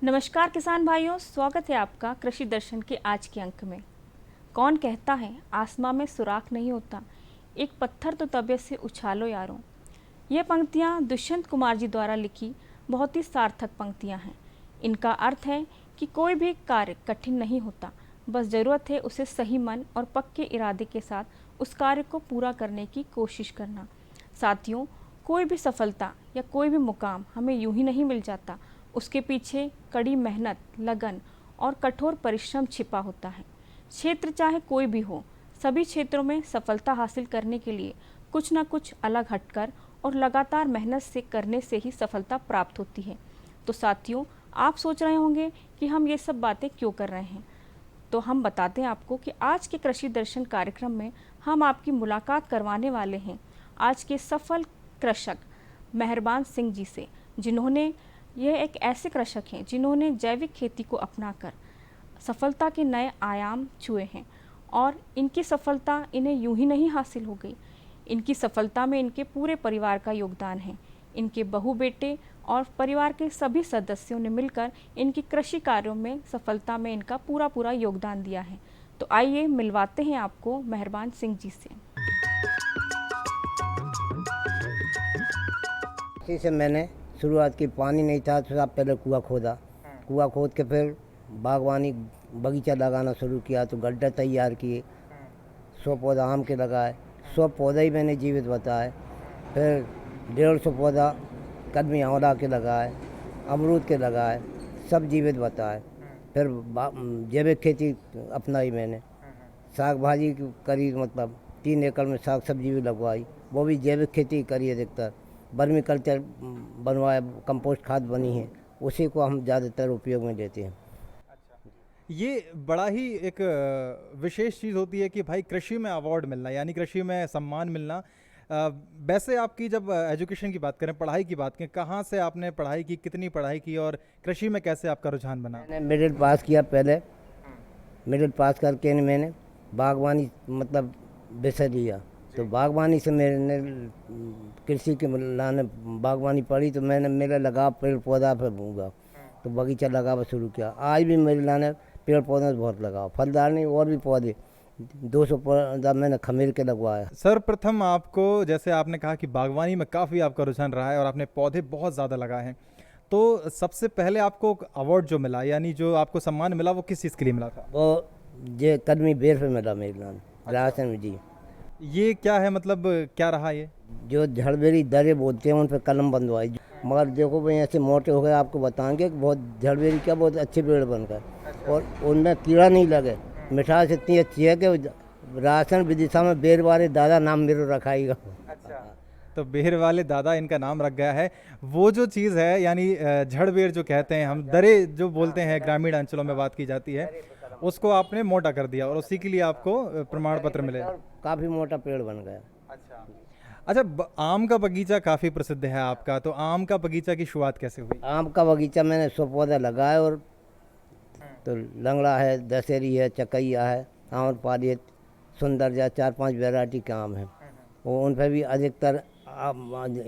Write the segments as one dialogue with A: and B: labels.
A: नमस्कार किसान भाइयों, स्वागत है आपका कृषि दर्शन के आज के अंक में। कौन कहता है आसमां में सुराख नहीं होता, एक पत्थर तो तबीयत से उछालो यारों। ये पंक्तियाँ दुष्यंत कुमार जी द्वारा लिखी बहुत ही सार्थक पंक्तियाँ हैं। इनका अर्थ है कि कोई भी कार्य कठिन नहीं होता, बस ज़रूरत है उसे सही मन और पक्के इरादे के साथ उस कार्य को पूरा करने की कोशिश करना। साथियों, कोई भी सफलता या कोई भी मुकाम हमें यूं ही नहीं मिल जाता, उसके पीछे कड़ी मेहनत, लगन और कठोर परिश्रम छिपा होता है। क्षेत्र चाहे कोई भी हो, सभी क्षेत्रों में सफलता हासिल करने के लिए कुछ न कुछ अलग हटकर और लगातार मेहनत से करने से ही सफलता प्राप्त होती है। तो साथियों, आप सोच रहे होंगे कि हम ये सब बातें क्यों कर रहे हैं, तो हम बताते हैं आपको कि आज के कृषि दर्शन कार्यक्रम में हम आपकी मुलाकात करवाने वाले हैं आज के सफल कृषक मेहरबान सिंह जी से, जिन्होंने यह एक ऐसे कृषक हैं जिन्होंने जैविक खेती को अपनाकर सफलता के नए आयाम छुए हैं। और इनकी सफलता इन्हें यूं ही नहीं हासिल हो गई, इनकी सफलता में इनके पूरे परिवार का योगदान है। इनके बहू बेटे और परिवार के सभी सदस्यों ने मिलकर इनकी कृषि कार्यों में सफलता में इनका पूरा योगदान दिया है। तो आइए मिलवाते हैं आपको मेहरबान सिंह जी से।
B: इसी से मैंने शुरुआत की। पानी नहीं था तो साहब पहले कुआं खोदा, कुआं खोद के फिर बागवानी बगीचा लगाना शुरू किया। तो गड्ढे तैयार किए, 100 पौधा आम के लगाए, 100 पौधे ही मैंने जीवित बताए। फिर 150 पौधा कदमी आंवला के लगाए, अमरूद के लगाए, सब जीवित बताए। फिर जैविक खेती अपनाई मैंने, साग भाजी करी, मतलब 3 एकड़ में साग सब्जी भी लगवाई, वो भी जैविक खेती करी अधिकतर। वर्मी कल्चर बनवाया, कंपोस्ट खाद बनी है, उसी को हम ज़्यादातर उपयोग में लेते हैं।
C: ये बड़ा ही एक विशेष चीज़ होती है कि भाई कृषि में अवार्ड मिलना, यानी कृषि में सम्मान मिलना। वैसे आपकी जब एजुकेशन की बात करें, पढ़ाई की बात करें, कहाँ से आपने पढ़ाई की, कितनी पढ़ाई की और कृषि में कैसे आपका रुझान बना?
B: मैंने मिडिल पास किया पहले, मिडिल पास करके मैंने बागवानी मतलब विषय लिया। तो बागवानी से मैंने कृषि के लाने बागवानी पढ़ी, तो मैंने मेरा लगाव पेड़ पौधा पर होगा, तो बगीचा लगावा शुरू किया। आज भी मेरे लाने पेड़ पौधों से बहुत लगाव, फलदार नहीं और भी पौधे 200 पौधा मैंने खमीर के लगवाया।
C: सर्वप्रथम आपको, जैसे आपने कहा कि बागवानी में काफ़ी आपका रुझान रहा है और आपने पौधे बहुत ज़्यादा लगाए हैं, तो सबसे पहले आपको अवार्ड जो मिला, यानी जो आपको सम्मान मिला, वो किस चीज़ के लिए मिला था?
B: वो ये कदमी बेर पे मिला मेरे लाने, राशन में जी।
C: ये क्या है, मतलब क्या रहा ये?
B: जो झड़बेरी दरे बोलते हैं उन पर कलम बंधवाई। मगर देखो भाई, ऐसे मोटे हो गए, आपको बताएंगे कि बहुत झड़बेरी क्या बहुत अच्छे पेड़ बन गए और उनमें कीड़ा नहीं लगे। मिठास इतनी अच्छी है कि राशन विदिशा में बेर वाले दादा नाम मेरे रखाएगा।
C: तो बेर वाले दादा इनका नाम रख गया है। वो जो चीज़ है, यानी झड़ बेर जो कहते हैं हम, दरे जो बोलते हैं ग्रामीण अंचलों में बात की जाती है, उसको आपने मोटा कर दिया और उसी के लिए आपको प्रमाण पत्र मिले।
B: काफ़ी मोटा पेड़ बन गया।
C: अच्छा, आम का बगीचा काफ़ी प्रसिद्ध है आपका, तो आम का बगीचा की शुरुआत कैसे हुई?
B: आम का बगीचा मैंने 100 पौधा लगाए, और तो लंगड़ा है, दशहरी है, चकैया है, आम्रपाली है, सुंदर जा 4-5 वैरायटी के आम हैं। वो उन पर भी अधिकतर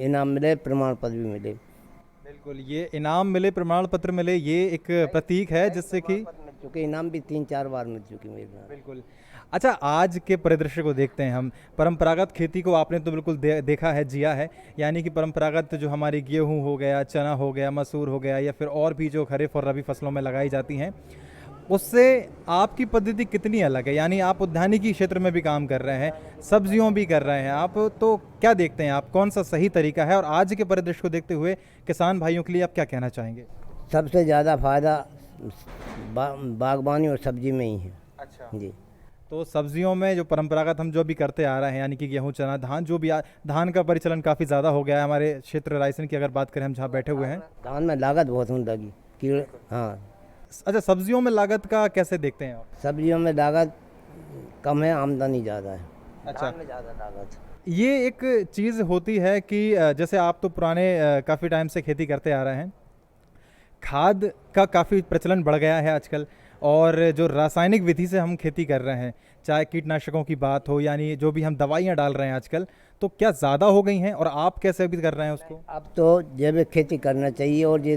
B: इनाम मिले, प्रमाण पत्र भी मिले।
C: बिल्कुल, ये इनाम मिले, प्रमाण पत्र मिले, ये एक प्रतीक है जिससे कि
B: चूँकि इनाम भी 3-4 बार मिल चुकी मेरे नाम।
C: बिल्कुल। अच्छा, आज के परिदृश्य को देखते हैं हम, परंपरागत खेती को आपने तो बिल्कुल देखा है, जिया है, यानी कि परंपरागत जो हमारी गेहूं हो गया, चना हो गया, मसूर हो गया, या फिर और भी जो खरीफ और रबी फसलों में लगाई जाती हैं, उससे आपकी पद्धति कितनी अलग है? यानी आप उद्यानिकी क्षेत्र में भी काम कर रहे हैं, सब्जियों भी कर रहे हैं आप, तो क्या देखते हैं आप, कौन सा सही तरीका है? और आज के परिदृश्य को देखते हुए किसान भाइयों के लिए आप क्या कहना चाहेंगे?
B: सबसे ज़्यादा फायदा बागवानी और सब्जी में ही है।
C: अच्छा
B: जी।
C: तो सब्जियों में जो परंपरागत हम जो भी करते आ रहे हैं, यानी कि गेहूं, चना, धान, जो भी धान का परिचलन काफ़ी ज़्यादा हो गया है हमारे क्षेत्र रायसेन की अगर बात करें, हम जहाँ बैठे हुए हैं।
B: धान में लागत बहुत होने लगी, कीड़े। हाँ।
C: अच्छा, सब्जियों में लागत का कैसे देखते हैं आप?
B: सब्जियों में लागत कम है, आमदनी ज़्यादा है।
C: अच्छा,
B: धान में ज़्यादा लागत।
C: ये एक चीज़ होती है कि जैसे आप तो पुराने काफ़ी टाइम से खेती करते आ रहे हैं, खाद का काफ़ी प्रचलन बढ़ गया है आजकल, और जो रासायनिक विधि से हम खेती कर रहे हैं, चाहे कीटनाशकों की बात हो, यानी जो भी हम दवाइयाँ डाल रहे हैं आजकल, तो क्या ज़्यादा हो गई हैं और आप कैसे अभी कर रहे हैं उसको?
B: अब तो जैविक खेती करना चाहिए, और ये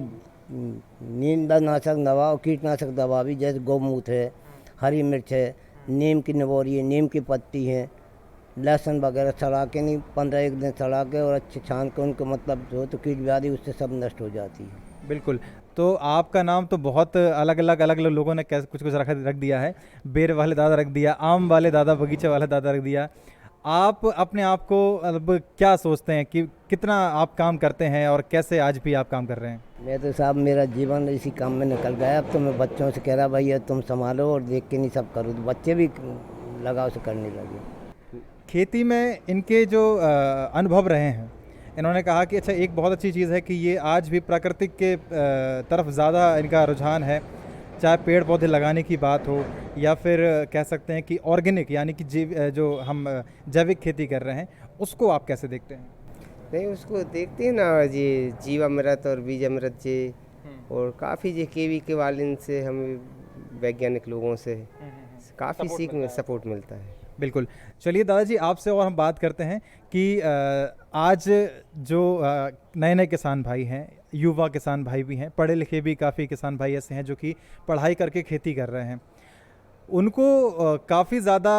B: नींदनाशक दवा और कीटनाशक दवा भी, जैसे गौमूत्र है, हरी मिर्च है, नीम की निबोरी है, नीम की पत्ती है, लहसुन वगैरह सड़ा के, नहीं 15 दिन सड़ा के और अच्छे छान के उनको मतलब जो तो कीट व्याधि उससे सब नष्ट हो जाती है।
C: बिल्कुल। तो आपका नाम तो बहुत अलग अलग लोगों ने कैसे कुछ कुछ रख दिया है। बेर वाले दादा रख दिया, आम वाले दादा, बगीचे वाले दादा रख दिया। आप अपने आप को अब क्या सोचते हैं कि कितना आप काम करते हैं और कैसे आज भी आप काम कर रहे हैं?
B: मैं तो साहब मेरा जीवन इसी काम में निकल गया। अब तो मैं बच्चों से कह रहा भैया तुम संभालो और देख के नहीं सब करो, तो बच्चे भी लगाव से करने लगे।
C: खेती में इनके जो अनुभव रहे हैं, इन्होंने कहा कि अच्छा, एक बहुत अच्छी चीज़ है कि ये आज भी प्राकृतिक के तरफ ज़्यादा इनका रुझान है। चाहे पेड़ पौधे लगाने की बात हो या फिर कह सकते हैं कि ऑर्गेनिक, यानी कि जो हम जैविक खेती कर रहे हैं, उसको आप कैसे देखते हैं?
D: नहीं, उसको देखते हैं ना जी, जीवामृत और बीजामृत जी, और काफ़ी जी केवी के वाले से हमें वैज्ञानिक लोगों से काफ़ी सीख में सपोर्ट मिलता है।
C: बिल्कुल। चलिए दादाजी, आपसे और हम बात करते हैं कि आज जो नए नए किसान भाई हैं, युवा किसान भाई भी हैं, पढ़े लिखे भी काफ़ी किसान भाई ऐसे हैं जो कि पढ़ाई करके खेती कर रहे हैं, उनको काफ़ी ज़्यादा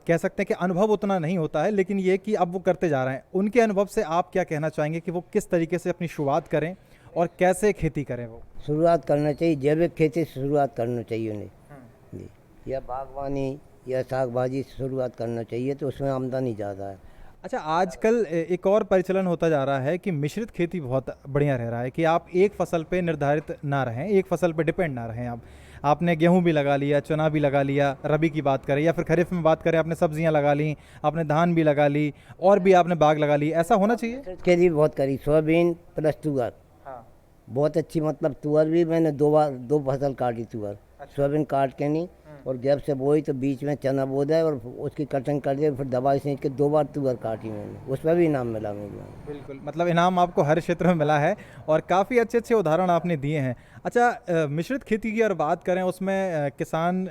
C: कह सकते हैं कि अनुभव उतना नहीं होता है, लेकिन ये कि अब वो करते जा रहे हैं। उनके अनुभव से आप क्या कहना चाहेंगे कि वो किस तरीके से अपनी शुरुआत करें और कैसे खेती करें? वो
B: शुरुआत करना चाहिए, जैविक खेती से शुरुआत करना चाहिए उन्हें जी, या बागवानी या साग भाजी से शुरुआत करना चाहिए, तो उसमें आमदनी ज़्यादा है।
C: अच्छा, आजकल एक और परिचलन होता जा रहा है कि मिश्रित खेती बहुत बढ़िया रह रहा है, कि आप एक फसल पे निर्धारित ना रहें, एक फसल पे डिपेंड ना रहें। आपने गेहूं भी लगा लिया, चना भी लगा लिया, रबी की बात करें या फिर खरीफ में बात करें, आपने सब्जियां लगा ली, आपने धान भी लगा ली और भी आपने बाग लगा ली। ऐसा होना चाहिए।
B: खेती भी बहुत करी, सोयाबीन प्लस तुअर।
C: हाँ।
B: बहुत अच्छी, मतलब तुअर भी मैंने दो फसल काटी तुअर। सोयाबीन काट के नहीं और गैप से बोई, तो बीच में चना बो दिया और उसकी कटिंग कर दी, फिर दवाई सींच के 2 बार तुअर काटी मैंने, उसमें भी इनाम मिला मुझे।
C: बिल्कुल, मतलब इनाम आपको हर क्षेत्र में मिला है और काफ़ी अच्छे अच्छे उदाहरण आपने दिए हैं। अच्छा, मिश्रित खेती की अगर बात करें, उसमें किसान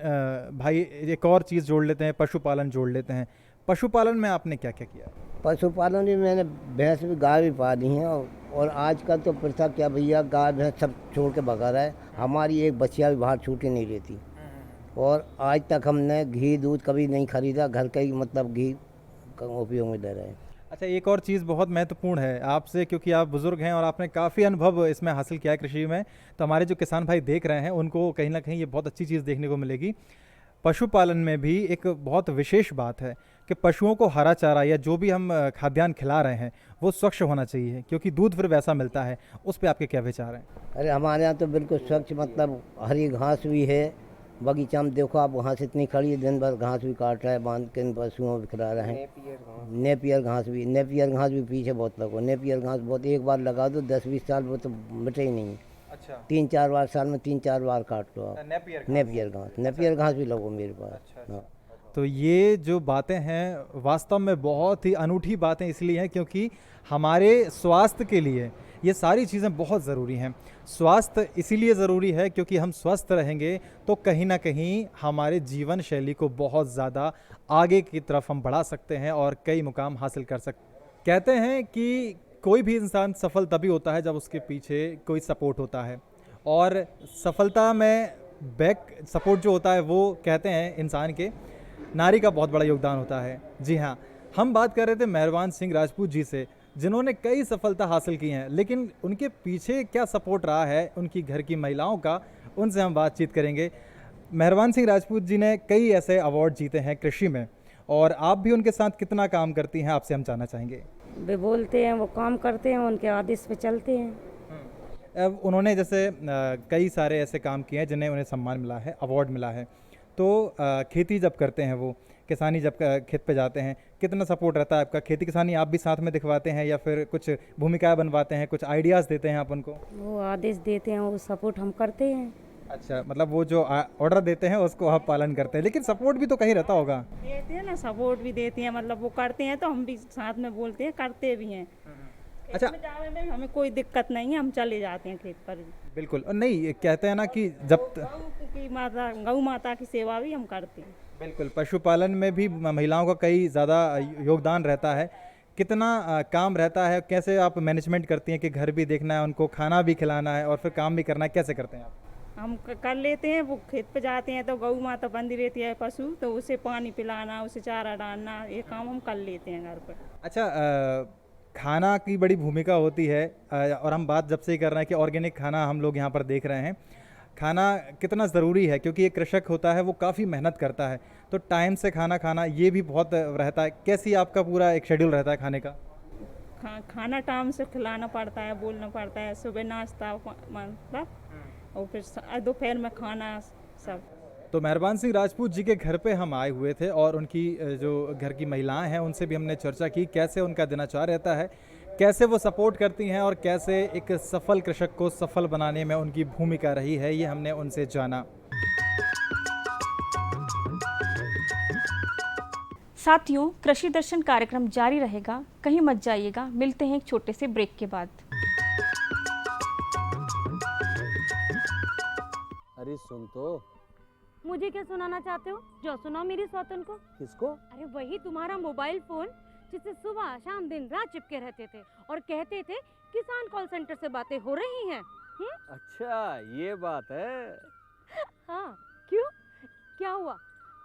C: भाई एक और चीज़ जोड़ लेते हैं, पशुपालन जोड़ लेते हैं। पशुपालन में आपने क्या क्या किया?
B: पशुपालन भी मैंने भैंस भी, गाय भी पाली हैं, और आजकल तो प्रथा क्या भैया, गाय भैंस सब छोड़ के भगा रहा है। हमारी एक बच्चियाँ भी बाहर छूट के नहीं रहती, और आज तक हमने घी दूध कभी नहीं खरीदा, घर का ही मतलब घी का उपयोग में ले रहे हैं।
C: अच्छा, एक और चीज़ बहुत महत्वपूर्ण है आपसे, क्योंकि आप बुज़ुर्ग हैं और आपने काफ़ी अनुभव इसमें हासिल किया है कृषि में, तो हमारे जो किसान भाई देख रहे हैं उनको कहीं ना कहीं ये बहुत अच्छी चीज़ देखने को मिलेगी। पशुपालन में भी एक बहुत विशेष बात है कि पशुओं को हरा चारा या जो भी हम खाद्यान्न खिला रहे हैं वो स्वच्छ होना चाहिए, क्योंकि दूध फिर वैसा मिलता है। उस पर आपके क्या विचार हैं?
B: अरे हमारे यहाँ तो बिल्कुल स्वच्छ, मतलब हरी घास भी है, बगीचा में देखो आप, घास इतनी खड़ी है, दिन भर घास भी काट रहा है, बांध के इन पशुओं को खिला रहे हैं। नेपियर घास भी पीछे बहुत लगो, नेपियर घास बहुत, एक बार लगा दो 10-20 साल वो तो मिटे ही नहीं।
C: अच्छा,
B: 3-4 बार साल में 3-4 बार काट लो आप। नेपियर घास भी लगो मेरे पास।
C: अच्छा।
B: हाँ।
C: तो ये जो बातें हैं वास्तव में बहुत ही अनूठी बातें इसलिए हैं क्योंकि हमारे स्वास्थ्य के लिए ये सारी चीज़ें बहुत ज़रूरी हैं। स्वास्थ्य इसीलिए ज़रूरी है क्योंकि हम स्वस्थ रहेंगे तो कहीं ना कहीं हमारे जीवन शैली को बहुत ज़्यादा आगे की तरफ हम बढ़ा सकते हैं और कई मुकाम हासिल कर सकते। कहते हैं कि कोई भी इंसान सफल तभी होता है जब उसके पीछे कोई सपोर्ट होता है, और सफलता में बैक सपोर्ट जो होता है वो कहते हैं इंसान के नारी का बहुत बड़ा योगदान होता है। जी हाँ, हम बात कर रहे थे मेहरबान सिंह राजपूत जी से, जिन्होंने कई सफलता हासिल की हैं, लेकिन उनके पीछे क्या सपोर्ट रहा है उनकी घर की महिलाओं का, उनसे हम बातचीत करेंगे। मेहरबान सिंह राजपूत जी ने कई ऐसे अवार्ड जीते हैं कृषि में, और आप भी उनके साथ कितना काम करती हैं आपसे हम जानना चाहेंगे।
E: वे बोलते हैं, वो काम करते हैं, उनके आदेश पे चलते हैं।
C: अब उन्होंने जैसे कई सारे ऐसे काम किए हैं जिन्हें उन्हें सम्मान मिला है, अवार्ड मिला है, तो खेती जब करते हैं, वो किसानी जब खेत पे जाते हैं, कितना सपोर्ट रहता है आपका? खेती किसानी आप भी साथ में दिखवाते हैं या फिर कुछ भूमिकाएं बनवाते हैं, कुछ आइडियाज़ देते हैं आप उनको?
E: वो आदेश देते हैं, वो सपोर्ट हम करते हैं।
C: अच्छा, मतलब वो जो ऑर्डर देते हैं उसको आप पालन करते हैं, लेकिन सपोर्ट भी तो कहीं रहता होगा।
F: देते हैं ना, सपोर्ट भी देती हैं, मतलब वो करते हैं तो हम भी साथ में बोलते हैं, करते भी हैं।
C: अच्छा,
F: खेत में जाने में हमें कोई दिक्कत नहीं है, हम चले जाते हैं खेत पर भी।
C: बिल्कुल। और नहीं, ये कहते हैं ना कि जब
F: गौ माता की सेवा भी हम करते हैं।
C: बिल्कुल, पशुपालन में भी महिलाओं का कई ज़्यादा योगदान रहता है कितना काम रहता है, कैसे आप मैनेजमेंट करती हैं कि घर भी देखना है, उनको खाना भी खिलाना है और फिर काम भी करना है, कैसे करते हैं आप?
F: हम कर लेते हैं, वो खेत पे जाते हैं तो गऊ माता बंधी रहती है पशु, तो उसे पानी पिलाना, उसे चारा डालना, ये काम हम कर लेते हैं घर पर।
C: अच्छा, खाना की बड़ी भूमिका होती है, और हम बात जब से ही कर रहे हैं कि ऑर्गेनिक खाना हम लोग यहाँ पर देख रहे हैं, खाना कितना ज़रूरी है क्योंकि एक कृषक होता है वो काफ़ी मेहनत करता है, तो टाइम से खाना खाना ये भी बहुत रहता है। कैसी आपका पूरा एक शेड्यूल रहता है खाने का?
F: खाना टाइम से खिलाना पड़ता है, बोलना पड़ता है, सुबह नाश्ता मतलब, और फिर दोपहर में खाना सब।
C: तो मेहरबान सिंह राजपूत जी के घर पे हम आए हुए थे और उनकी जो घर की महिलाएं हैं उनसे भी हमने चर्चा की कैसे उनका दिनचर्या रहता है, कैसे वो सपोर्ट करती हैं और कैसे एक सफल कृषक को सफल बनाने में उनकी भूमिका रही है, ये हमने उनसे जाना।
A: साथियों, कृषि दर्शन कार्यक्रम जारी रहेगा, कहीं मत जाइएगा। मिलते हैं एक छोटे से ब्रेक के बाद।
G: अरे सुन तो।
H: मुझे क्या सुनाना चाहते हो? जो सुनाओ मेरी सौतन को।
G: किसको?
H: अरे वही तुम्हारा मोबाइल फोन जिससे सुबह शाम दिन रात चिपके रहते थे और कहते थे किसान कॉल सेंटर से बातें हो रही हैं।
G: अच्छा ये बात है।
H: हाँ, क्यों? क्या हुआ?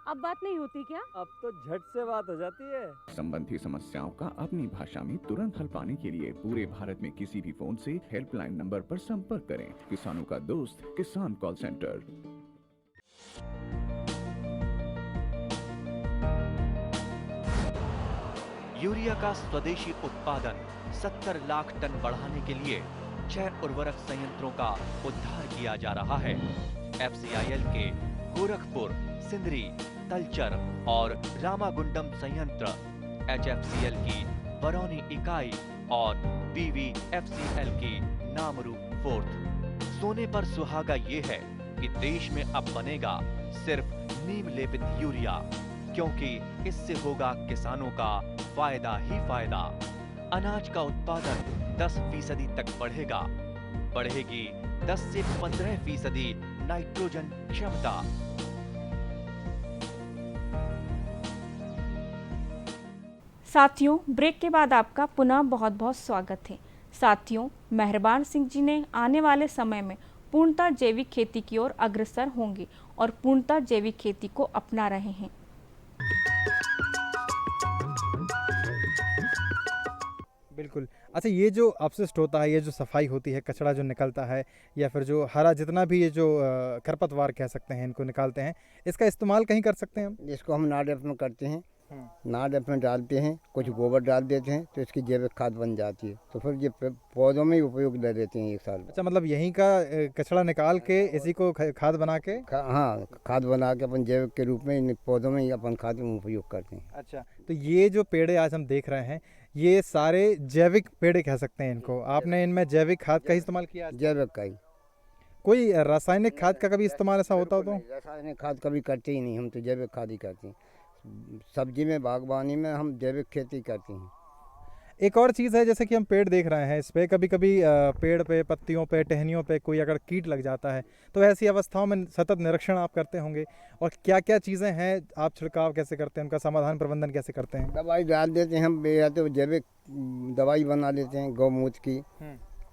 H: अब बात नहीं होती क्या?
G: अब तो झट से बात हो जाती है।
I: संबंधी समस्याओं का अपनी भाषा में तुरंत हल पाने के लिए पूरे भारत में किसी भी फोन से हेल्पलाइन नंबर पर संपर्क करें। किसानों का दोस्त किसान कॉल सेंटर।
J: यूरिया का स्वदेशी उत्पादन 70 लाख टन बढ़ाने के लिए 6 उर्वरक संयंत्रों का उद्धार किया जा रहा है। FCIL के गोरखपुर, सिंदरी, तलचर और रामागुंडम संयंत्र, HFCL की बरौनी इकाई और BVFCL की नामरू फोर्थ। सोने पर सुहागा ये है कि देश में अब बनेगा सिर्फ नीम लेपित यूरिया, क्योंकि इससे होगा किसानों का फायदा ही फायदा। अनाज का उत्पादन 10% तक बढ़ेगा, बढ़ेगी 10 से 15% नाइट्रोजन क्षमता।
A: साथियों, ब्रेक के बाद आपका पुनः बहुत बहुत स्वागत है। साथियों, मेहरबान सिंह जी ने आने वाले समय में पूर्णतः जैविक खेती की ओर अग्रसर होंगे और पूर्णतः जैविक खेती को अपना रहे हैं।
C: बिल्कुल। अच्छा, ये जो अपशिष्ट होता है, ये जो सफाई होती है, कचरा जो निकलता है या फिर जो हरा जितना भी ये जो खरपतवार कह सकते हैं इनको निकालते हैं, इसका इस्तेमाल कहीं कर सकते हैं हम?
B: जिसको हम नाड़ में करते हैं, नाड़ में डालते हैं, कुछ गोबर डाल देते हैं तो इसकी जैविक खाद बन जाती है, तो फिर ये पौधों में ही उपयोग ले लेते हैं 1 साल।
C: अच्छा, मतलब यहीं का कचरा निकाल के इसी को खाद बना के
B: हाँ, खाद बना के अपन जैविक के रूप में इन पौधों में ही अपन खाद में उपयोग करते हैं।
C: अच्छा, तो ये जो पेड़े आज हम देख रहे हैं ये सारे जैविक पेड़े कह सकते हैं इनको। आपने इनमें जैविक खाद का ही इस्तेमाल किया?
B: जैविक का ही।
C: कोई रासायनिक खाद का कभी इस्तेमाल ऐसा होता हो तो?
B: रासायनिक खाद कभी करते ही नहीं, हम तो जैविक खाद ही करते हैं। सब्जी में, बागवानी में हम जैविक खेती करते हैं।
C: एक और चीज़ है, जैसे कि हम पेड़ देख रहे हैं, इस पे कभी कभी पेड़ पे, पत्तियों पे, टहनियों पे कोई अगर कीट लग जाता है तो ऐसी अवस्थाओं में सतत निरीक्षण आप करते होंगे, और क्या क्या चीज़ें हैं, आप छिड़काव कैसे करते हैं, उनका समाधान प्रबंधन कैसे करते हैं?
B: दवाई डाल देते हैं हम, या तो जैविक दवाई बना लेते हैं गौमूत्र की,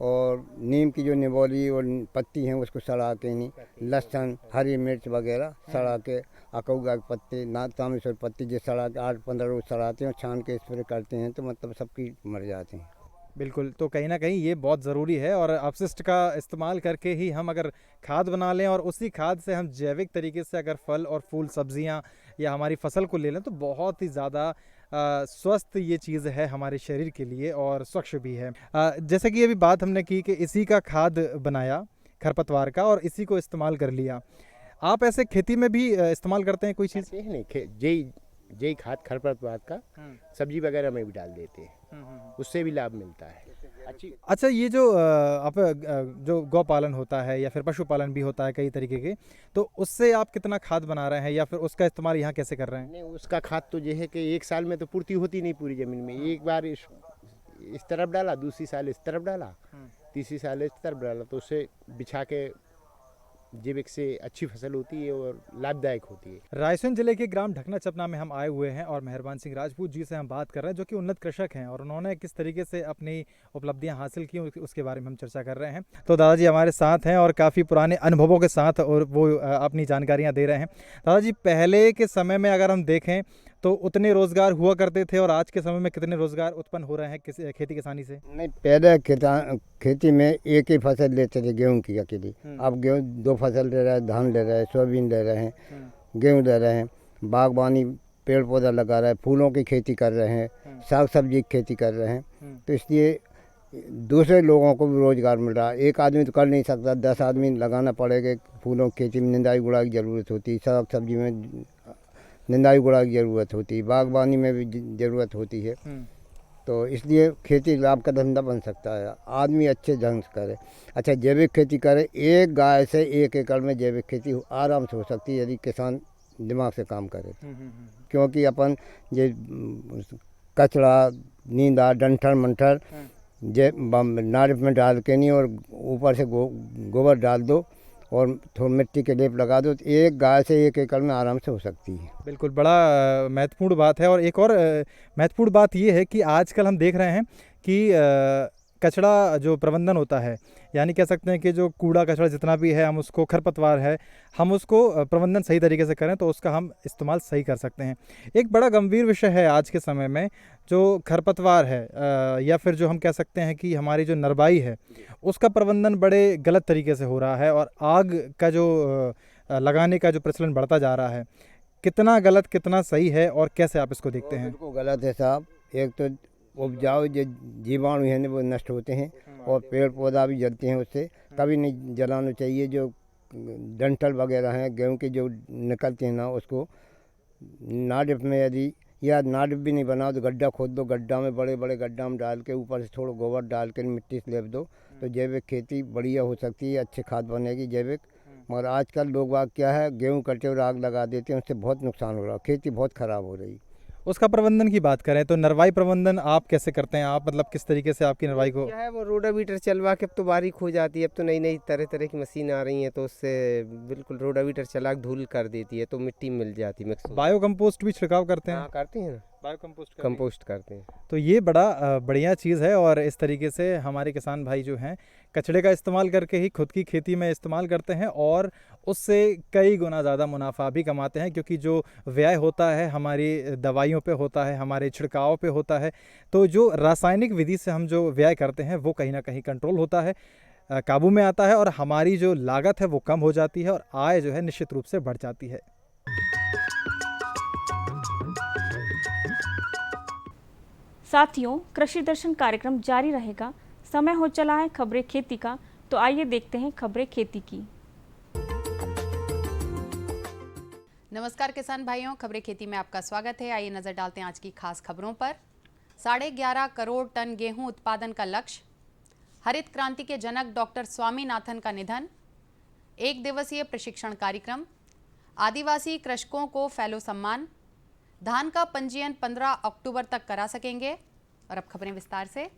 B: और नीम की जो निबोली और पत्ती हैं उसको सड़ा के, नहीं लहसुन, हरी मिर्च वगैरह सड़ा के, अकौगा के पत्ते, नातामेश्वर पत्ती जो सड़ा के 8-15 रोज सड़ाते हैं और छान के स्प्रे करते हैं तो मतलब सबकी मर जाते हैं।
C: बिल्कुल, तो कहीं ना कहीं ये बहुत ज़रूरी है, और अपशिष्ट का इस्तेमाल करके ही हम अगर खाद बना लें और उसी खाद से हम जैविक तरीके से अगर फल और फूल, सब्जियां या हमारी फसल को ले लें तो बहुत ही ज़्यादा स्वस्थ ये चीज़ है हमारे शरीर के लिए और स्वच्छ भी है। जैसे कि अभी बात हमने की कि इसी का खाद बनाया खरपतवार का और इसी को इस्तेमाल कर लिया, आप ऐसे खेती में भी इस्तेमाल करते हैं कोई चीज़?
K: नहीं, जय खाद खरपतवार का सब्जी वगैरह में भी डाल देते हैं, उससे भी लाभ मिलता है।
C: अच्छा, ये जो आप जो गौ पालन होता है या फिर पशुपालन भी होता है कई तरीके के, तो उससे आप कितना खाद बना रहे हैं या फिर उसका इस्तेमाल यहाँ कैसे कर रहे हैं?
K: नहीं, उसका खाद तो ये है कि 1 साल में तो पूर्ति होती नहीं पूरी ज़मीन में। एक बार इस तरफ डाला, दूसरी साल इस तरफ डाला, तीसरी साल इस तरफ डाला, तो उससे बिछा के जैविक से अच्छी फसल होती है और लाभदायक होती है।
C: रायसेन जिले के ग्राम ढकना चपना में हम आए हुए हैं और मेहरबान सिंह राजपूत जी से हम बात कर रहे हैं, जो कि उन्नत कृषक हैं और उन्होंने किस तरीके से अपनी उपलब्धियां हासिल की उसके बारे में हम चर्चा कर रहे हैं। तो दादाजी हमारे साथ हैं और काफ़ी पुराने अनुभवों के साथ और वो अपनी जानकारियाँ दे रहे हैं। दादाजी, पहले के समय में अगर हम देखें तो उतने रोजगार हुआ करते थे और आज के समय में कितने रोजगार उत्पन्न हो रहे हैं खेती किसानी से?
B: नहीं, पहले खेती में एक ही फसल लेते थे, गेहूं की अकेली। अब गेहूं 2 फसल ले रहे हैं, धान ले रहे हैं, सोयाबीन ले रहे हैं, गेहूं ले रहे हैं, बागवानी पेड़ पौधा लगा रहे हैं, फूलों की खेती कर रहे हैं, साग सब्जी की खेती कर रहे हैं। तो इसलिए दूसरे लोगों को भी रोजगार मिल रहा है। एक आदमी तो कर नहीं सकता, 10 आदमी लगाना पड़ेगा। फूलों की खेती में निंदाई गुड़ाई की ज़रूरत होती है, साग सब्जी में निंदाई गुड़ाई की ज़रूरत होती है, बागवानी में भी ज़रूरत होती है। तो इसलिए खेती लाभ का धंधा बन सकता है, आदमी अच्छे ढंग से करे। अच्छा, जैविक खेती करे, एक गाय से 1 एकड़ में जैविक खेती आराम से हो सकती है यदि किसान दिमाग से काम करे। क्योंकि अपन ये कचरा, नींदा, डंठल मंठल नारिफ में डाल के नहीं और ऊपर से गोबर डाल दो और थोड़ी मिट्टी के लेप लगा दो, तो एक गाय से 1 एकड़ में आराम से हो सकती है।
C: बिल्कुल, बड़ा महत्वपूर्ण बात है। और एक और महत्वपूर्ण बात ये है कि आजकल हम देख रहे हैं कि कचरा जो प्रबंधन होता है, यानी कह सकते हैं कि जो कूड़ा कचरा जितना भी है, हम उसको खरपतवार है, हम उसको प्रबंधन सही तरीके से करें तो उसका हम इस्तेमाल सही कर सकते हैं। एक बड़ा गंभीर विषय है आज के समय में जो खरपतवार है, या फिर जो हम कह सकते हैं कि हमारी जो नरवाई है, उसका प्रबंधन बड़े गलत तरीके से हो रहा है और आग का जो लगाने का जो प्रचलन बढ़ता जा रहा है। कितना गलत कितना सही है और कैसे आप इसको देखते हैं?
B: बिल्कुल गलत है साहब। एक तो उपजाऊ जो जीवाणु हैं वो नष्ट होते हैं और पेड़ पौधा भी जलते हैं, उससे कभी नहीं जलाना चाहिए। जो डंठल वगैरह हैं, गेहूं के जो निकलते हैं ना, उसको नाडिप में यदि, या नाडिप भी नहीं बनाओ तो गड्ढा खोद दो, गड्ढा में बड़े बड़े गड्ढा में डाल के ऊपर से थोड़ा गोबर डाल के मिट्टी से लेप दो, तो जैविक खेती बढ़िया हो सकती है, अच्छी खाद बनेगी जैविक। मगर आजकल लोग बाग क्या है, गेहूँ कटे और आग लगा देते हैं, उससे बहुत नुकसान हो रहा है, खेती बहुत ख़राब हो रही।
C: उसका प्रबंधन की बात करें तो नरवाई प्रबंधन आप कैसे करते हैं? आप मतलब किस तरीके से आपकी नरवाई को?
D: क्या है, वो रोटावीटर चलवा के अब तो बारीक हो जाती है। अब तो नई नई तरह तरह की मशीन आ रही हैं, तो उससे बिल्कुल रोटावीटर चला के धूल कर देती है, तो मिट्टी मिल जाती है।
C: बायो कंपोस्ट भी छिड़काव करते हैं?
D: हाँ, करते हैं ना,
C: बायो
D: कंपोस्ट करते हैं।
C: तो ये बड़ा बढ़िया चीज़ है और इस तरीके से हमारे किसान भाई जो हैं कचड़े का इस्तेमाल करके ही खुद की खेती में इस्तेमाल करते हैं और उससे कई गुना ज़्यादा मुनाफा भी कमाते हैं, क्योंकि जो व्यय होता है हमारी दवाइयों पे होता है, हमारे छिड़काव पे होता है, तो जो रासायनिक विधि से हम जो व्यय करते हैं वो कहीं ना कहीं कंट्रोल होता है, काबू में आता है और हमारी जो लागत है वो कम हो जाती है और आय जो है निश्चित रूप से बढ़ जाती है।
A: साथियों, कृषि दर्शन कार्यक्रम जारी रहेगा। समय हो चला है खबरें खेती का, तो आइए देखते हैं खबरें खेती की।
L: नमस्कार किसान भाइयों, खबरें खेती में आपका स्वागत है। आइए नजर डालते हैं आज की खास खबरों पर। 11.5 करोड़ टन गेहूं उत्पादन का लक्ष्य, हरित क्रांति के जनक डॉक्टर स्वामीनाथन का निधन, 1 दिवसीय प्रशिक्षण कार्यक्रम, आदिवासी कृषकों को फैलो सम्मान, धान का पंजीयन 15 अक्टूबर तक करा सकेंगे। और अब खबरें विस्तार से।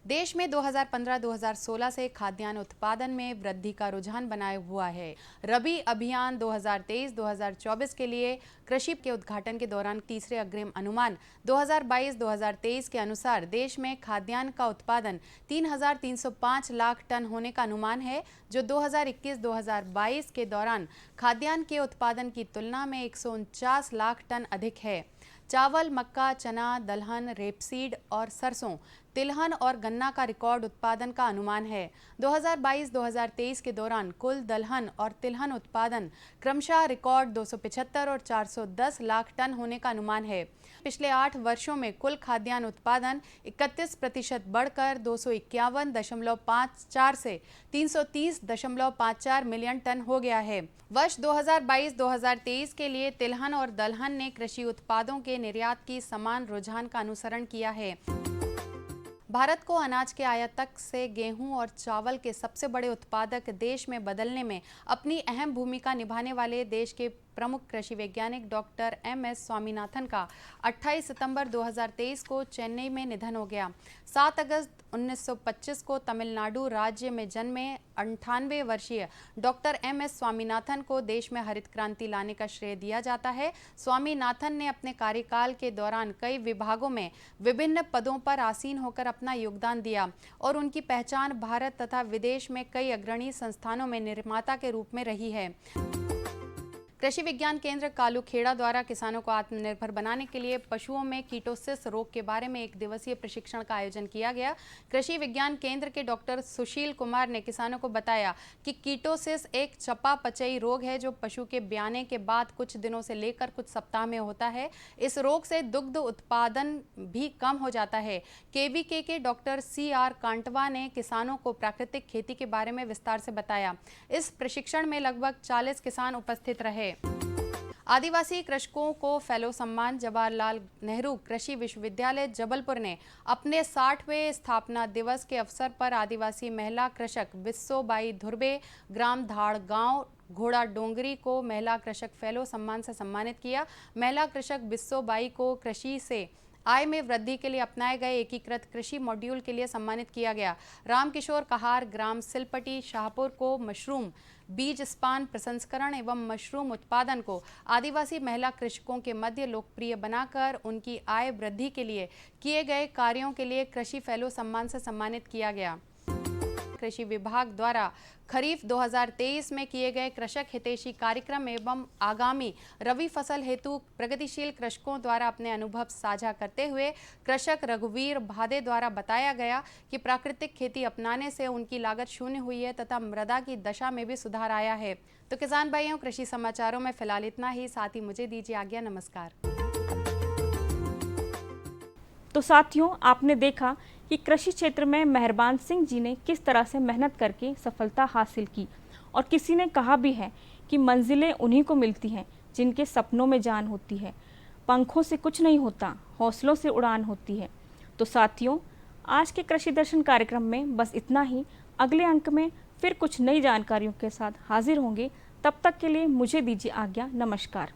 L: देश में 2015-2016 से खाद्यान्न उत्पादन में वृद्धि का रुझान बनाए हुआ है। रबी अभियान 2023-2024 के लिए कृषि के उद्घाटन के दौरान तीसरे अग्रिम अनुमान 2022-2023 के अनुसार देश में खाद्यान्न का उत्पादन 3,305 लाख टन होने का अनुमान है, जो 2021-2022 के दौरान खाद्यान्न के उत्पादन की तुलना में 149 लाख टन अधिक है। चावल, मक्का, चना, दलहन, रेपसीड और सरसों, तिलहन और गन्ना का रिकॉर्ड उत्पादन का अनुमान है। 2022-2023 के दौरान कुल दलहन और तिलहन उत्पादन क्रमशः रिकॉर्ड 275 और 410 लाख टन होने का अनुमान है। पिछले 8 वर्षों में कुल खाद्यान्न उत्पादन 31% बढ़कर 251.54 से 330.54 मिलियन टन हो गया है। वर्ष 2022-2023 के लिए तिलहन और दलहन ने कृषि उत्पादों के निर्यात की समान रुझान का अनुसरण किया है। भारत को अनाज के आयातक से गेहूं और चावल के सबसे बड़े उत्पादक देश में बदलने में अपनी अहम भूमिका निभाने वाले देश के प्रमुख कृषि वैज्ञानिक डॉक्टर MS स्वामीनाथन का 28 सितंबर 2023 को चेन्नई में निधन हो गया। 7 अगस्त 1925 को तमिलनाडु राज्य में जन्मे 98 वर्षीय डॉक्टर MS स्वामीनाथन को देश में हरित क्रांति लाने का श्रेय दिया जाता है। स्वामीनाथन ने अपने कार्यकाल के दौरान कई विभागों में विभिन्न पदों पर आसीन होकर अपना योगदान दिया और उनकी पहचान भारत तथा विदेश में कई अग्रणी संस्थानों में निर्माता के रूप में रही है। कृषि विज्ञान केंद्र कालूखेड़ा द्वारा किसानों को आत्मनिर्भर बनाने के लिए पशुओं में कीटोसिस रोग के बारे में 1 दिवसीय प्रशिक्षण का आयोजन किया गया। कृषि विज्ञान केंद्र के डॉक्टर सुशील कुमार ने किसानों को बताया कि कीटोसिस एक चयापचयी रोग है जो पशु के ब्याने के बाद कुछ दिनों से लेकर कुछ सप्ताह में होता है। इस रोग से दुग्ध उत्पादन भी कम हो जाता है। KVK के डॉक्टर CR कांटवा ने किसानों को प्राकृतिक खेती के बारे में विस्तार से बताया। इस प्रशिक्षण में लगभग 40 किसान उपस्थित रहे। आदिवासी कृषकों को फेलो सम्मान जवाहरलाल नेहरू कृषि विश्वविद्यालय जबलपुर ने अपने 60वें स्थापना दिवस के अवसर पर आदिवासी महिला कृषक बिस्सोबाई धुर्बे ग्राम धाड़ गांव घोड़ा डोंगरी को महिला कृषक फेलो सम्मान से सम्मानित किया। महिला कृषक बिस्सोबाई को कृषि से आय में वृद्धि के लिए अपनाए गए एकीकृत कृषि मॉड्यूल के लिए सम्मानित किया गया। रामकिशोर कहार ग्राम सिलपटी शाहपुर को मशरूम बीज स्पान प्रसंस्करण एवं मशरूम उत्पादन को आदिवासी महिला कृषकों के मध्य लोकप्रिय बनाकर उनकी आय वृद्धि के लिए किए गए कार्यों के लिए कृषि फेलो सम्मान से सम्मानित किया गया। कृषि विभाग द्वारा खरीफ 2023 में किए गए कृषक हितैषी कार्यक्रम एवं आगामी रबी फसल हेतु प्रगतिशील कृषकों द्वारा अपने अनुभव साझा करते हुए कृषक रघुवीर भादे द्वारा बताया गया कि प्राकृतिक खेती अपनाने से उनकी लागत शून्य हुई है तथा मृदा की दशा में भी सुधार आया है। तो किसान भाइयों, कृषि समाचारों में फिलहाल इतना ही। साथ ही मुझे दीजिए आज्ञा। नमस्कार।
A: तो साथियों, आपने देखा कि कृषि क्षेत्र में मेहरबान सिंह जी ने किस तरह से मेहनत करके सफलता हासिल की और किसी ने कहा भी है कि मंजिलें उन्हीं को मिलती हैं जिनके सपनों में जान होती है। पंखों से कुछ नहीं होता, हौसलों से उड़ान होती है। तो साथियों, आज के कृषि दर्शन कार्यक्रम में बस इतना ही। अगले अंक में फिर कुछ नई जानकारियों के साथ हाजिर होंगे। तब तक के लिए मुझे दीजिए आज्ञा। नमस्कार।